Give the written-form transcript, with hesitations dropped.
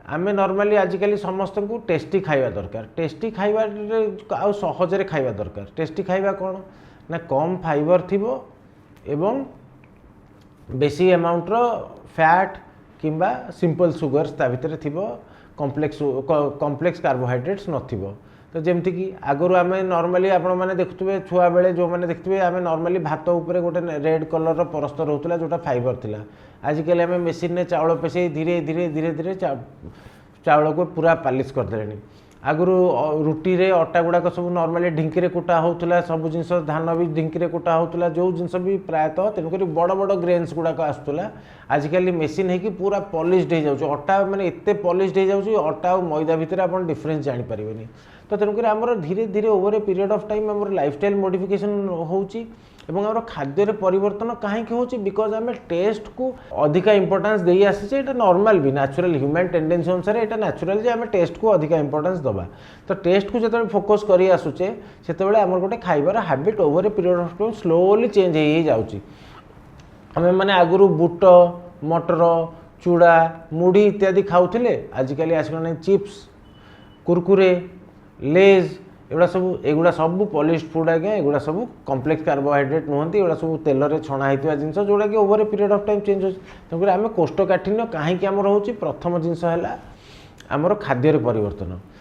आमे नॉर्मली आजिकल समस्त को टेस्टी खाइबा दरकार टेस्टी खाइबा आउ सहजरे खाइबा दरकार टेस्टी खाइबा कौन ना कम फाइबर थिबो एवं बेसी अमाउंट रो फैट किंबा सिंपल सुगर्स ता भितर थिबो कॉम्प्लेक्स कार्बोहाइड्रेट्स नथिबो तो जमती कि आगु आम नॉर्मली आपण मैंने देखुए छुआ बेले जो मैंने देखते आम नॉर्मली भात उपर गोटे रेड कलर परस्त रोला जोटा फाइबर थिला आजिकल आम मेसीन में चाउल पेसे धीरे धीरे धीरे धीरे चाउल को पूरा पालिश करदे आगु रुटी रे अटा गुड़ाक सब नॉर्मली ढिंकी रे कुटा होता सब जिनस धान भी ढिंकी रे कुटा होता जो जिनस भी प्रायतः तेणुक बड़ बड़ ग्रेन्स गुड़ाक आसूला आजिकल मेसीन है कि पूरा पॉलिश्ड हो जाऊँ अटा माने एते पॉलिश्ड हो जाऊँ अटा और मैदा भितर आप डिफरेन्स जानीपारे तो तेणुक आमर धीरे धीरे over a period of time आम लाइफस्टाइल मॉडिफिकेशन होची एवं आम खाद्य परिवर्तन कहीं होची बिकॉज आम टेस्ट को अधिका इंपोर्टेंस दे आसी ये नॉर्मल भी नेचुरल ह्यूमन टेंडेंसी अनुसार यहाँ नेचुरल जे आम टेस्ट को अधिका इंपोर्टेंस दबा तो टेस्ट को जो फोकस कर आसुचे से आम गोटे खाइबार habit over a period of time slowly change हो जाऊँगी आम मैंने आगु बुट मटर चूड़ा मुढ़ी इत्यादि खाऊले आजिकल आसगला चिप्स कुरकुरे लेज एगुड़ा सब पॉलिश्ड फूड आज्ञा एगुड़ा सब कॉम्प्लेक्स कार्बोहाइड्रेट नुहति एगुड़ा सब तेल रे छणा होता जिनस जोड़ा कि over a period of time change हो आम कोष्ठकाठिन्य कहीं आम रोचे प्रथम जिनस है आमर खाद्य परिवर्तन